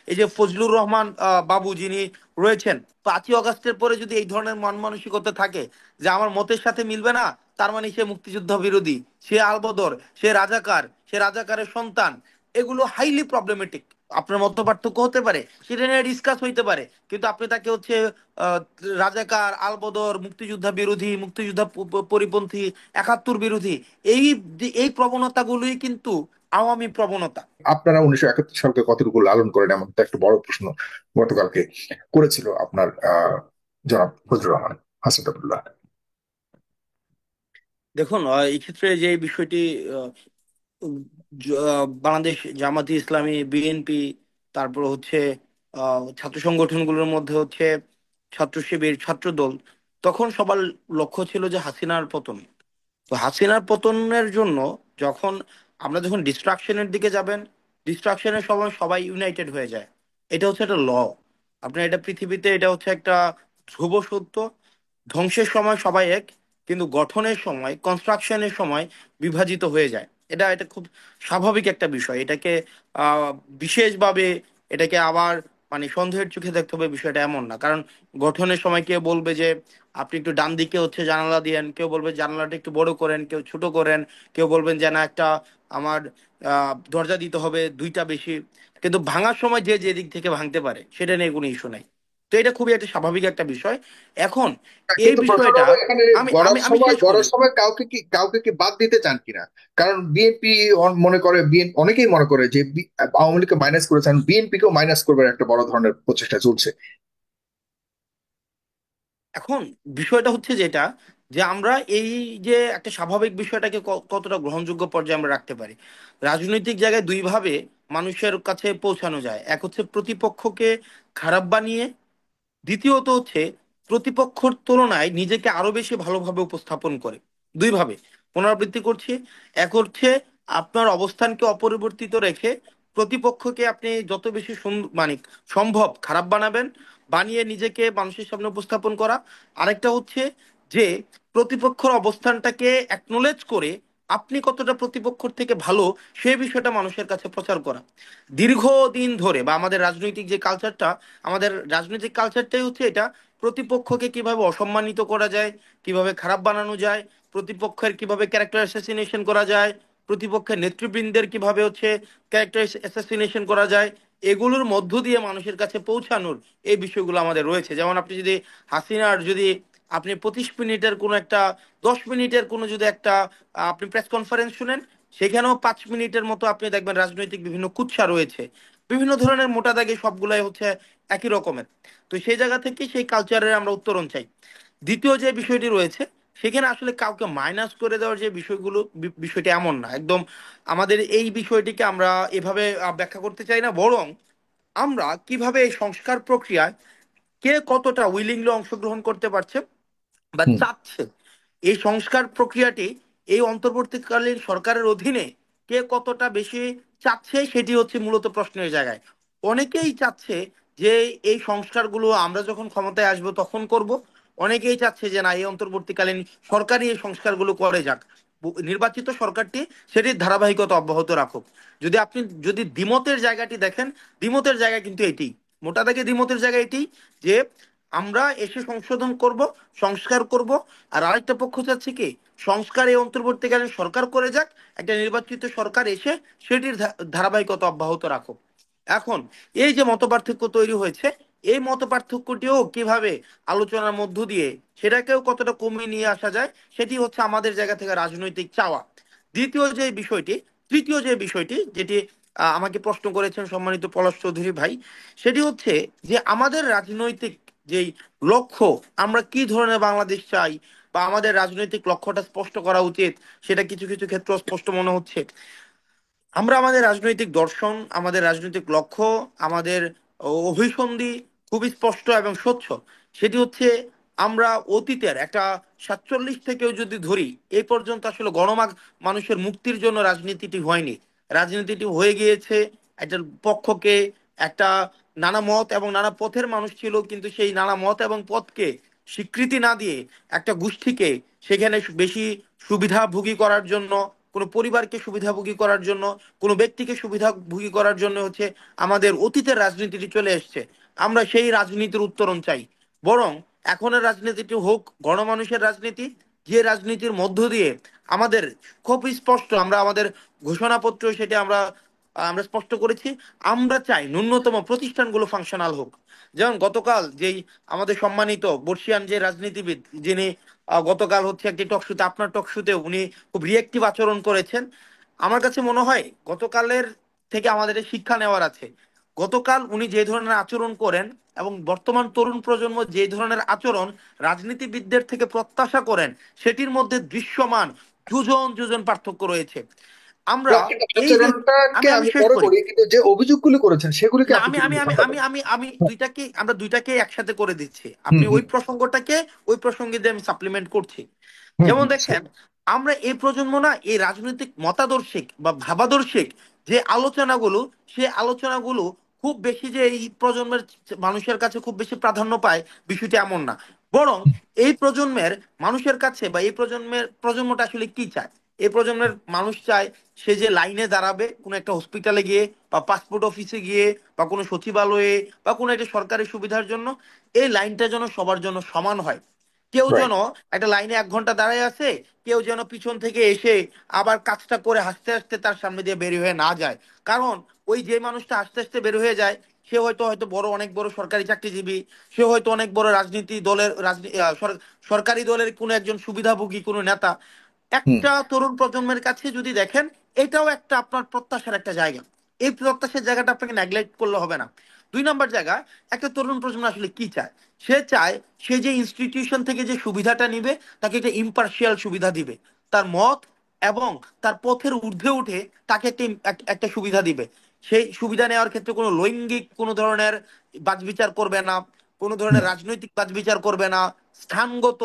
এই যে ফজলুর রহমান বাবু যিনি রয়েছেন, 5ই আগস্টের পরে যদি এই ধরনের মন মানসিকতা থাকে যে আমার মতের সাথে মিলবে না, তার মানে সে মুক্তিযুদ্ধ বিরোধী, সে আলবদর, সে রাজাকার, সে রাজাকারের সন্তান, এগুলো হাইলি প্রবলেমেটিক। আপনার মত পার্থক্য হতে পারে, সেটা নিয়ে ডিসকাস হইতে পারে, কিন্তু আপনি তাকে হচ্ছে আহ, রাজাকার, আলবদর, মুক্তিযোদ্ধা বিরোধী, মুক্তিযোদ্ধা পরিপন্থী, 71 বিরোধী, এই এই প্রবণতাগুলোই কিন্তু আওয়ামী প্রবণতা। আপনারা 1971 সালকে কতটুকু লালন করেন, এমন তো একটা বড় প্রশ্ন গতকালকে করেছিল আপনার জনাব ফজলুর রহমান হাসিন আবদুল্লাহ। দেখুন, এই ক্ষেত্রে যে বিষয়টি, আহ, বাংলাদেশ জামাতি ইসলামী, বিএনপি, তারপর হচ্ছে ছাত্র সংগঠনগুলোর মধ্যে হচ্ছে ছাত্র শিবির, ছাত্র দল, তখন সবার লক্ষ্য ছিল যে হাসিনার পতন। তো হাসিনার পতনের জন্য যখন আমরা যখন ডিস্ট্রাকশনের দিকে যাবেন, ডিস্ট্রাকশনের সময় সবাই ইউনাইটেড হয়ে যায়। এটা হচ্ছে একটা ল। আপনার এটা পৃথিবীতে এটা হচ্ছে একটা ধ্রুব সত্য। ধ্বংসের সময় সবাই এক, কিন্তু গঠনের সময়, কনস্ট্রাকশনের সময় বিভাজিত হয়ে যায়। এটা এটা খুব স্বাভাবিক একটা বিষয়। এটাকে আহ বিশেষভাবে এটাকে আবার মানে সন্দেহের চোখে দেখতে হবে, বিষয়টা এমন না। কারণ গঠনের সময় কেউ বলবে যে আপনি একটু ডান দিকে হচ্ছে জানালা দিয়েন, কেউ বলবে জানালাটা একটু বড় করেন, কেউ ছোট করেন, কেউ বলবেন যে না একটা আমার দরজা দিতে হবে দুইটা বেশি। কিন্তু ভাঙার সময় যে যে দিক থেকে ভাঙতে পারে সেটা নিয়ে কোনো ইস্যু নাই। তো এটা খুবই একটা স্বাভাবিক একটা বিষয়। এখন এই কিন্তু প্রশ্ন বিষয়টা হলো এখানে আমি আমি গড়ার আমি সময় শেষ করি। গড়ার সময় কাউকে কি বাদ দিতে চান কিনা? কারণ বিএনপি মনে করে, অনেকেই মনে করে যে আওয়ামী লীগকে মাইনাস করেছেন, বিএনপি কেও মাইনাস করবার একটা বড় ধরনের প্রচেষ্টা চলছে। এখন বিষয়টা হচ্ছে যেটা, যে আমরা এই যে একটা স্বাভাবিক বিষয়টাকে কতটা গ্রহণযোগ্য পর্যায়ে আমরা রাখতে পারি। রাজনৈতিক জায়গায় দুই ভাবে মানুষের কাছে পৌঁছানো যায়। এক হচ্ছে প্রতিপক্ষকে খারাপ বানিয়ে, দ্বিতীয়ত হচ্ছে প্রতিপক্ষর তুলনায় নিজেকে আরো বেশি ভালোভাবে উপস্থাপন করে। দুইভাবে পুনরাবৃত্তি করছি। এক হচ্ছে আপনার অবস্থানকে অপরিবর্তিত রেখে প্রতিপক্ষকে আপনি যত বেশি মানে সম্ভব খারাপ বানাবেন, বানিয়ে নিজেকে মানুষের সামনে উপস্থাপন করা। আরেকটা হচ্ছে যে প্রতিপক্ষর অবস্থানটাকে অ্যাকনোলেজ করে আপনি কতটা প্রতিপক্ষর থেকে ভালো সেই বিষয়টা মানুষের কাছে প্রচার করা। দীর্ঘদিন ধরে বা আমাদের রাজনৈতিক যে কালচারটা, আমাদের রাজনৈতিক কালচারটাই হচ্ছে এটা। প্রতিপক্ষকে কিভাবে অসম্মানিত করা যায়, কিভাবে খারাপ বানানো যায়, প্রতিপক্ষের কিভাবে ক্যারেক্টার অ্যাসাসিনেশন করা যায়, প্রতিপক্ষের নেতৃবৃন্দের কিভাবে হচ্ছে ক্যারেক্টার অ্যাসাসিনেশন করা যায়, এগুলোর মধ্য দিয়ে মানুষের কাছে পৌঁছানোর এই বিষয়গুলো আমাদের রয়েছে। যেমন আপনি যদি হাসিনার যদি আপনি 25 মিনিটের কোনো একটা, 10 মিনিটের কোনো যদি একটা আপনি প্রেস কনফারেন্স শুনেন, সেখানেও 5 মিনিটের মতো আপনি দেখবেন রাজনৈতিক বিভিন্ন কুৎসা রয়েছে, বিভিন্ন ধরনের মোটা দাগে সবগুলাই হচ্ছে একই রকমের। তো সেই জায়গা থেকে সেই কালচারের আমরা উত্তরণ চাই। দ্বিতীয় যে বিষয়টি রয়েছে, সেখানে আসলে কাউকে মাইনাস করে দেওয়ার যে বিষয়গুলো, বিষয়টি এমন না একদম। আমাদের এই বিষয়টিকে আমরা এভাবে ব্যাখ্যা করতে চাই না, বরং আমরা কিভাবে এই সংস্কার প্রক্রিয়ায় কে কতটা উইলিংলি অংশগ্রহণ করতে পারছে বা হুম। চাচ্ছে, এই সংস্কার প্রক্রিয়াটি এই অন্তর্বর্তীকালীন সরকারের অধীনে কে কতটা বেশি চাচ্ছে, সেটি হচ্ছে মূলত প্রশ্নের জায়গায়। অনেকেই চাচ্ছে যে এই সংস্কারগুলো আমরা যখন ক্ষমতায় আসবো তখন করব। অনেকেই চাচ্ছে যে না, এই অন্তর্বর্তীকালীন সরকারই এই সংস্কারগুলো করে যাক, নির্বাচিত সরকারটি সেটির ধারাবাহিকতা অব্যাহত রাখুক। যদি আপনি যদি দ্বিমতের জায়গাটি দেখেন, দ্বিমতের জায়গা কিন্তু এটি, মোটা দাগে দ্বিমতের জায়গা এটি, যে আমরা এসে সংশোধন করব, সংস্কার করব। আর আরেকটা পক্ষ চাচ্ছে কি, সংস্কার এই অন্তর্বর্তীকালীন সরকার করে যাক, একটা নির্বাচিত সরকার এসে সেটির ধারাবাহিকতা অব্যাহত রাখো। এখন এই যে মতপার্থক্য তৈরি হয়েছে, এই মতপার্থক্যটিও কিভাবে আলোচনার মধ্য দিয়ে সেটাকেও কতটা কমিয়ে নিয়ে আসা যায়, সেটি হচ্ছে আমাদের জায়গা থেকে রাজনৈতিক চাওয়া। দ্বিতীয় যে বিষয়টি, তৃতীয় যে বিষয়টি যেটি আমাকে প্রশ্ন করেছেন সম্মানিত পলাশ চৌধুরী ভাই, সেটি হচ্ছে যে আমাদের রাজনৈতিক যেই লক্ষ্য, আমরা কি ধরনের বাংলাদেশ চাই, বা আমাদের রাজনৈতিক লক্ষ্যটা স্পষ্ট করা উচিত, সেটা কিছু কিছু ক্ষেত্রে স্পষ্ট মনে হচ্ছে। আমরা আমাদের রাজনৈতিক দর্শন, আমাদের রাজনৈতিক লক্ষ্য, আমাদের অভিসন্ধি খুবই স্পষ্ট এবং স্বচ্ছ। সেটি হচ্ছে আমরা অতীতের একটা 47 থেকেও যদি ধরি, এই পর্যন্ত আসলে মানুষের মুক্তির জন্য রাজনীতিটি হয়নি। রাজনীতিটি হয়ে গিয়েছে একটা পক্ষকে, একটা নানা মত এবং নানা পথের মানুষ ছিল, কিন্তু সেই নানা মত এবং পথকে স্বীকৃতি না দিয়ে একটা গোষ্ঠীকে সেখানে বেশি সুবিধাভোগী করার জন্য কোনো পরিবারকে সুবিধাভোগী করার জন্য, কোনো ব্যক্তিকে সুবিধাভোগী করার জন্য হচ্ছে আমাদের অতীতের রাজনীতিটি চলে এসছে। আমরা সেই রাজনীতির উত্তরণ চাই। বরং এখনের রাজনীতিটি হোক গণমানুষের রাজনীতি, যে রাজনীতির মধ্য দিয়ে আমাদের খুব স্পষ্ট, আমরা আমাদের ঘোষণাপত্র সেটা আমরা আমরা স্পষ্ট করেছি, আমরা চাই ন্যূনতম প্রতিষ্ঠানগুলো ফাংশনাল হোক। যেমন গতকাল যেই আমাদের সম্মানিত বর্ষিয়ান যে রাজনীতিবিদ, যিনি গতকাল হচ্ছে একটি টকশোতে, আপনার টকশোতে উনি খুব রিয়েক্টিভ আচরণ করেছেন। আমার কাছে মনে হয় গতকালের থেকে আমাদের শিক্ষা নেওয়ার আছে। গতকাল উনি যে ধরনের আচরণ করেন এবং বর্তমান তরুণ প্রজন্ম যে ধরনের আচরণ রাজনীতিবিদদের থেকে প্রত্যাশা করেন, সেটির মধ্যে দৃশ্যমান যোজন যোজন পার্থক্য রয়েছে। আমরা রকির এই যে, আচরণটাকে আমি আমি আমি শেষ পরে করি। করি, কিন্তু যে অভিযোগগুলি করেছেন সেগুলিকে না, আপনি আমি কি আমি আমি ব্যাখ্যা আমি করেন? আমি আমি দুইটাকে, আমরা দুইটাকে একসাথে করে দিচ্ছি। হুম আপনি ওই হুম প্রসঙ্গটাকে ওই প্রসঙ্গে দিয়ে আমি সাপ্লিমেন্ট করছি। হুম যেমন হুম দেখেন, আমরা এই প্রজন্ম না এই রাজনৈতিক মতাদর্শিক বা ভাবাদর্শিক যে আলোচনাগুলো, সে আলোচনাগুলো খুব বেশি যে এই প্রজন্মের মানুষের কাছে খুব বেশি প্রাধান্য পায়, বিষয়টি এমন না। বরং এই প্রজন্মের মানুষের কাছে বা এই প্রজন্মটা আসলে কি চায়, এই প্রজন্মের মানুষ চায় সে যে লাইনে দাঁড়াবে কোনো একটা হসপিটালে গিয়ে বা পাসপোর্ট অফিসে গিয়ে বা কোনো সচিবালয়ে বা কোনো একটা সরকারি সুবিধার জন্য, এই লাইনটা যেন সবার জন্য সমান হয়। কেউ রাইট। যেন একটা লাইনে 1 ঘন্টা দাঁড়ায় আছে, কেউ যেন পিছন থেকে এসে আবার কাজটা করে হাসতে হাসতে তার সামনে দিয়ে বের হয়ে না যায়। কারণ ওই যে মানুষটা আস্তে আস্তে বের হয়ে যায়, সে হয়তো হয়তো বড় অনেক বড় সরকারি চাকরিজীবী, সে হয়তো অনেক বড় রাজনীতি দলের সরকারি দলের কোনো একজন সুবিধাভোগী কোনো নেতা। হুম একটা তরুণ প্রজন্মের কাছে যদি দেখেন, এটাও একটা আপনার প্রত্যাশার একটা জায়গা। এই প্রত্যাশার জায়গাটা আপনাকে নেগলেক্ট করলে হবে না। 2 নম্বর জায়গা, একটা তরুণ প্রজন্ম আসলে কি চায়? সে চায় সে যে ইনস্টিটিউশন থেকে যে সুবিধাটা নিবে, তাকে একটা ইম্পার্শিয়াল সুবিধা দিবে। তার মত এবং তার পথের ঊর্ধ্বে উঠে তাকে একটা একটা সুবিধা দিবে। সেই সুবিধা নেওয়ার ক্ষেত্রে কোনো লৈঙ্গিক কোনো ধরনের বাছবিচার করবে না, কোনো ধরনের হুম রাজনৈতিক বাছবিচার করবে না, স্থানগত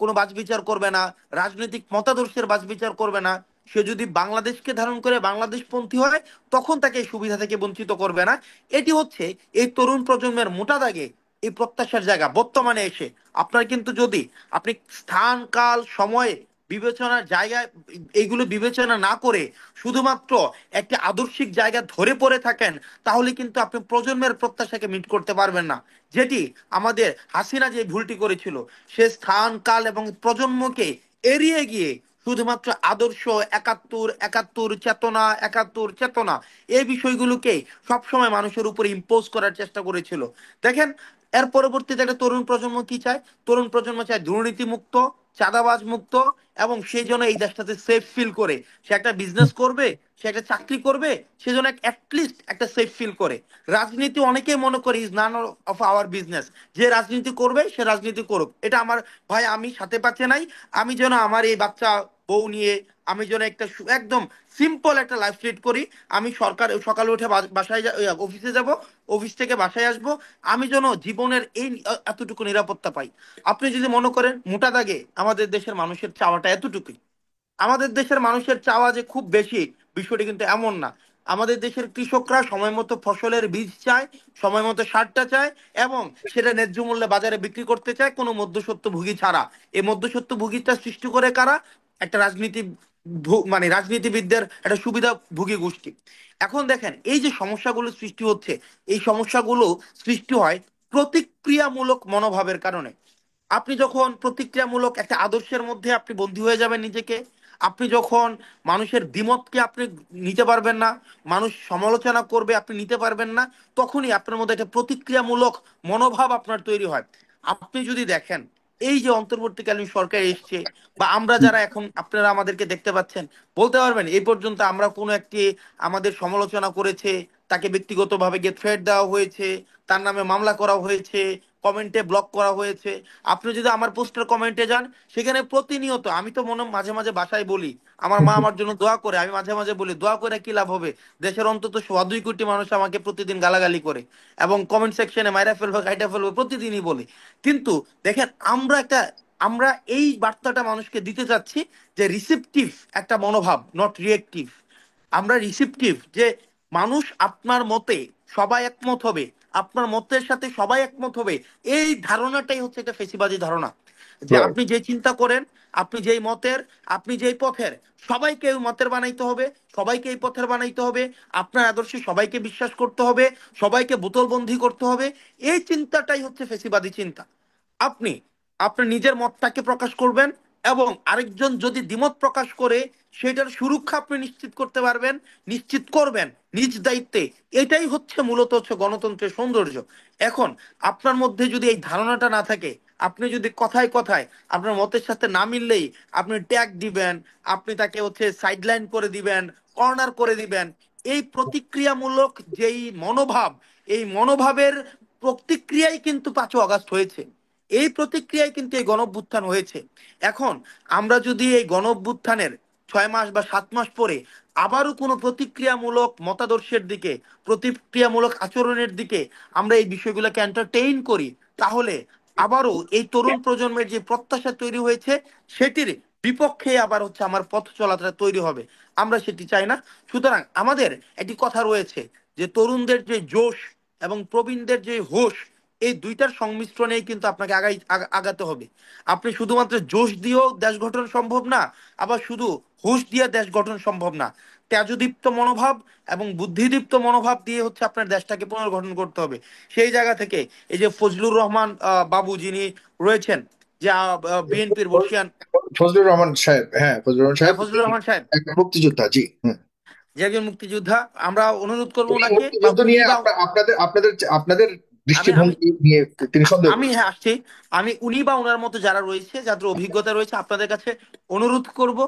কোনো বাছবিচার করবে না, রাজনৈতিক মতাদর্শের বাছবিচার করবে না। সে যদি বাংলাদেশকে ধারণ করে বাংলাদেশপন্থী হয়, তখন তাকে এই সুবিধা থেকে বঞ্চিত করবে না। এটি হচ্ছে এই তরুণ প্রজন্মের মোটা দাগে এই প্রত্যাশার জায়গা বর্তমানে এসে। আপনার কিন্তু যদি আপনি স্থান কাল সময়ে বিবেচনার জায়গায় এইগুলো বিবেচনা না করে শুধুমাত্র একটি আদর্শিক জায়গা ধরে পড়ে থাকেন, তাহলে কিন্তু আপনি প্রজন্মের প্রত্যাশাকে মিট করতে পারবেন না। যেটি আমাদের হাসিনা যে ভুলটি করেছিল, সে স্থান কাল এবং প্রজন্মকে এড়িয়ে গিয়ে শুধুমাত্র আদর্শ, একাত্তর একাত্তর চেতনা, একাত্তর চেতনা, এই বিষয়গুলোকে সবসময় মানুষের উপরে ইম্পোজ করার চেষ্টা করেছিল। দেখেন, এর পরবর্তীতে একটা তরুণ প্রজন্ম কি চায়? তরুণ প্রজন্ম চায় দুর্নীতি মুক্ত, চাঁদাবাজ মুক্ত, এবং সেই জন্য এই দেশটাতে সেফ ফিল করে সে একটা বিজনেস করবে, সে একটা চাকরি করবে, সেজন্য অ্যাটলিস্ট একটা সেফ ফিল করে। রাজনীতি অনেকেই মনে করে is none of our business. যে রাজনীতি করবে সে রাজনীতি করুক, এটা আমার ভাই আমি সাথে পাচ্ছে নাই। আমি যেন আমার এই বাচ্চা বউ নিয়ে আমি যেন একটা একদম সিম্পল একটা লাইফ লিড করি। আমি সকালে উঠে বাসায় অফিসে যাব, অফিস থেকে বাসায় আসব, আমি যেন জীবনের এই এতটুকু নিরাপত্তা পাই। আপনি যদি মনে করেন মোটা দাগে আমাদের দেশের মানুষের চাওয়াটা এতটুকুই, আমাদের দেশের মানুষের চাওয়া যে খুব বেশি, বিষয়টি কিন্তু এমন না। আমাদের দেশের কৃষকরা সময় মতো ফসলের বীজ চায়, সময় মতো সারটা চায়, এবং সেটা ন্যায্য মূল্যে বাজারে বিক্রি করতে চায় কোনো মধ্যস্বত্ব ভোগী ছাড়া। এই মধ্যস্বত্ব ভোগীটা সৃষ্টি করে কারা? একটা রাজনীতি মানে রাজনীতিবিদদের একটা সুবিধাভোগী গোষ্ঠী। এখন দেখেন এই যে সমস্যাগুলো সৃষ্টি হচ্ছে, এই সমস্যাগুলো সৃষ্টি হয় প্রতিক্রিয়ামূলক মনোভাবের কারণে। আপনি যখন প্রতিক্রিয়ামূলক একটা আদর্শের মধ্যে আপনি বন্দী হয়ে যাবেন নিজেকে, আপনি যখন মানুষের দ্বিমতকে আপনি নিতে পারবেন না, মানুষ সমালোচনা করবে আপনি নিতে পারবেন না, তখনই আপনার মধ্যে একটা প্রতিক্রিয়ামূলক মনোভাব আপনার তৈরি হয়। আপনি যদি দেখেন এই যে অন্তর্বর্তীকালীন সরকার এসছে, বা আমরা হুম যারা এখন আপনারা আমাদেরকে দেখতে পাচ্ছেন, বলতে পারবেন এই পর্যন্ত আমরা কোনো একটি আমাদের সমালোচনা করেছে, তাকে ব্যক্তিগতভাবে গিয়ে থ্রেট দেওয়া হয়েছে, তার নামে মামলা করা হয়েছে, কমেন্টে ব্লক করা হয়েছে? আপনি যদি আমার পোস্টের কমেন্টে যান, সেখানে প্রতিনিয়ত আমি তো মাঝে মাঝে বাসায় বলি, আমার মা আমার জন্য দোয়া করে, আমি মাঝে মাঝে বলি দোয়া করে কি লাভ হবে, দেশের অন্তত 2.25 কোটি মানুষ আমাকে প্রতিদিন গালাগালি করে এবং কমেন্ট সেকশনে মাইরা ফেলবে কাইটা ফেলবে প্রতিদিনই বলি। কিন্তু দেখেন, আমরা এই বার্তাটা মানুষকে দিতে চাচ্ছি যে রিসেপটিভ একটা মনোভাব, নট রিয়েক্টিভ। আমরা রিসিপটিভ, যে মানুষ আপনার মতে সবাই একমত হবে, আপনার মতের সাথে সবাই একমত হবে, এই ধারণাটাই হচ্ছে একটা ফেসিবাদী ধারণা। যে রাইট। আপনি যে চিন্তা করেন, আপনি যেই মতের, আপনি যেই পথের, সবাইকে ওই মতের বানাইতে হবে, সবাইকে এই পথের বানাইতে হবে, আপনার আদর্শে সবাইকে বিশ্বাস করতে হবে, সবাইকে বোতলবন্দি করতে হবে। এই চিন্তাটাই হচ্ছে ফেসিবাদী চিন্তা। আপনি আপনার নিজের মতটাকে প্রকাশ করবেন, এবং আরেকজন যদি দ্বিমত প্রকাশ করে সেটার সুরক্ষা আপনি নিশ্চিত করতে পারবেন, নিশ্চিত করবেন নিজ দায়িত্বে। এটাই হচ্ছে মূলত হচ্ছে গণতন্ত্রের সৌন্দর্য। এখন আপনার মধ্যে যদি এই ধারণাটা না থাকে, আপনি যদি কথায় কথায় আপনার মতের সাথে না মিললেই আপনি ট্যাগ দিবেন, আপনি তাকে হচ্ছে সাইডলাইন করে দিবেন, কর্নার করে দিবেন, এই প্রতিক্রিয়ামূলক যেই মনোভাব, এই মনোভাবের প্রতিক্রিয়াই কিন্তু 5ই আগস্ট হয়েছে। এই প্রতিক্রিয়ায় কিন্তু এই গণঅভ্যুত্থান হয়েছে। এখন আমরা যদি এই গণঅভ্যুত্থানের 6 মাস বা 7 মাস পরে আবারও কোনো প্রতিক্রিয়ামূলক মতাদর্শের দিকে, প্রতিক্রিয়ামূলক আচরণের দিকে আমরা এই বিষয়গুলোকে এন্টারটেইন করি, তাহলে আবারও এই তরুণ প্রজন্মের যে প্রত্যাশা তৈরি হয়েছে সেটির বিপক্ষে আবার হচ্ছে আমার পথ চলাটা তৈরি হবে। আমরা সেটি চাই না। সুতরাং আমাদের একটি কথা রয়েছে যে তরুণদের যে জোশ এবং প্রবীণদের যে হোশ, এই দুইটার সংমিশ্রণেই কিন্তু আপনাকে আগাতে হবে। আপনি শুধুমাত্র জোশ দিয়েও দেশ গঠন সম্ভব না, আবার শুধু হুশ দিয়ে দেশ গঠন সম্ভব না। তেজদীপ্ত মনোভাব এবং বুদ্ধিদীপ্ত মনোভাব দিয়ে হচ্ছে আপনার দেশটাকে পুনর্গঠন করতে হবে। সেই জায়গা থেকে এই যে ফজলুর রহমান বাবু যিনি রয়েছেন, যে বিএনপির বর্ষিয়ান, ফজলুর রহমান সাহেব, হ্যাঁ ফজলুর রহমান সাহেব ফজলুর রহমান সাহেব, একটা মুক্তিযোদ্ধা, জি। যে একজন মুক্তিযোদ্ধা, আমরা অনুরোধ করবো উনি ওনাকে, বা মুক্তিযুদ্ধ উনি নিয়ে বা আপনাদের আপনাদের আপনাদের আমি আমি দৃষ্টিভঙ্গি নিয়ে তিনি সন্দেহ আমি করছেন। হ্যাঁ আসছি। আমি উনি বা ওনার মতো যারা রয়েছে, যাদের অভিজ্ঞতা রয়েছে, আপনাদের কাছে অনুরোধ করব,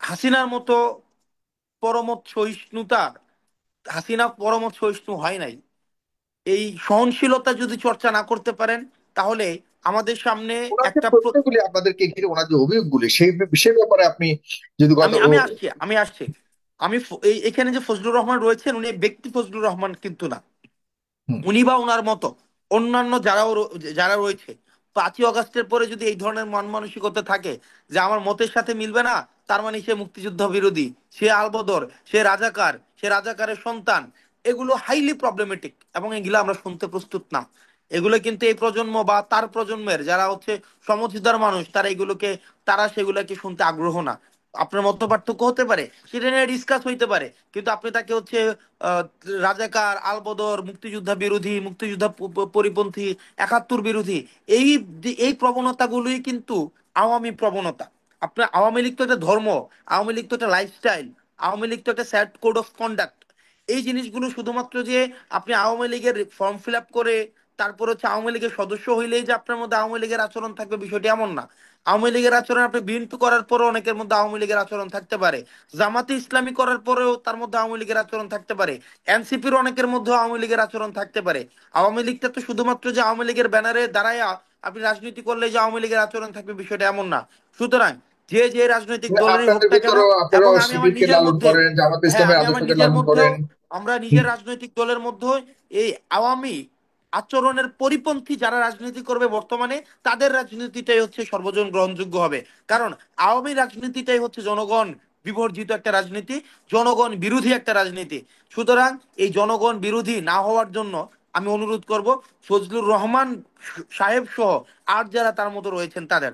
হাসিনার মতো পরমত সহিষ্ণুতা, হাসিনা পরমত সহিষ্ণু হয় নাই। এই সহনশীলতা যদি চর্চা না করতে পারেন, তাহলে আমাদের সামনে ওনার যে একটা প্রশ্নগুলি আপনাদেরকে ঘিরে, ওনার যে অভিযোগগুলি, সেই ব্যাপারে আপনি যদি আমি আমি আসছি, আমি এখানে যে ফজলুর রহমান রয়েছেন, উনি ব্যক্তি ফজলুর রহমান কিন্তু না। হুম। উনি বা ওনার মতো অন্যান্য যারা রয়েছে, 5ই আগস্টের পরে যদি এই ধরনের মন মানসিকতা থাকে যে আমার মতের সাথে মিলবে না, তার মানে সে মুক্তিযুদ্ধ বিরোধী, সে আলবদর, সে রাজাকার, সে রাজাকারের সন্তান, এগুলো হাইলি প্রবলেমেটিক, এবং এগুলো আমরা শুনতে প্রস্তুত না। এগুলো কিন্তু এই প্রজন্ম বা তার প্রজন্মের যারা হচ্ছে সমঝদার মানুষ, তারা এগুলোকে, তারা সেগুলোকে শুনতে আগ্রহ না। আপনার মত পার্থক্য হতে পারে, সেটা নিয়ে ডিসকাস হইতে পারে, কিন্তু আপনি তাকে হচ্ছে আহ, রাজাকার, আলবদর, মুক্তিযোদ্ধা বিরোধী, মুক্তিযোদ্ধা পরিপন্থী, 71 বিরোধী, এই এই প্রবণতাগুলোই কিন্তু আওয়ামী প্রবণতা। আপনার আওয়ামী লীগ তো একটা ধর্ম, আওয়ামী লীগ তো একটা লাইফস্টাইল, আওয়ামী লীগ তো একটা স্যাট কোড অফ কন্ডাক্ট। এই জিনিসগুলো শুধুমাত্র যে আপনি আওয়ামী লীগের ফর্ম ফিল আপ করে তারপর হচ্ছে আওয়ামী লীগের সদস্য হইলেই যে আপনার মধ্যে আওয়ামী লীগের আচরণ থাকবে, বিষয়টি এমন না। আওয়ামী লীগের আচরণ আপনি বিএনপি করার পরও অনেকের মধ্যে আওয়ামী লীগের আচরণ থাকতে পারে, জামাতে ইসলামী করার পরেও তার মধ্যে আওয়ামী লীগের আচরণ থাকতে পারে, এনসিপির অনেকের মধ্যে আওয়ামী লীগের আচরণ থাকতে পারে। আওয়ামী লীগটা তো শুধুমাত্র যে আওয়ামী লীগের ব্যানারে দাঁড়ায় আপনি রাজনীতি করলে যে আওয়ামী লীগের আচরণ থাকবে, বিষয়টা এমন না। সুতরাং যে যে রাজনৈতিক মানে দলেরই হোক আপনাদের না কেন, ভিতরেও এবং আপনারাও আমি আমার শিবিরকে নিজের লালন মধ্যেও, করেন, জামাত হ্যাঁ ইসলামের আমি আমার আদর্শকে নিজের লালন মধ্যেও, করেন। আমরা হুম। নিজের রাজনৈতিক দলের মধ্যে এই আওয়ামী আচরণের পরিপন্থী যারা রাজনীতি করবে বর্তমানে, তাদের রাজনীতিটাই হচ্ছে সর্বজন গ্রহণযোগ্য হবে। কারণ আওয়ামী রাজনীতিটাই হচ্ছে জনগণ বিবর্জিত একটা রাজনীতি, জনগণ বিরোধী একটা রাজনীতি। সুতরাং এই জনগণ বিরোধী না হওয়ার জন্য আমি অনুরোধ করব ফজলুর রহমান সাহেব সহ আর যারা তার মতো রয়েছেন তাদের,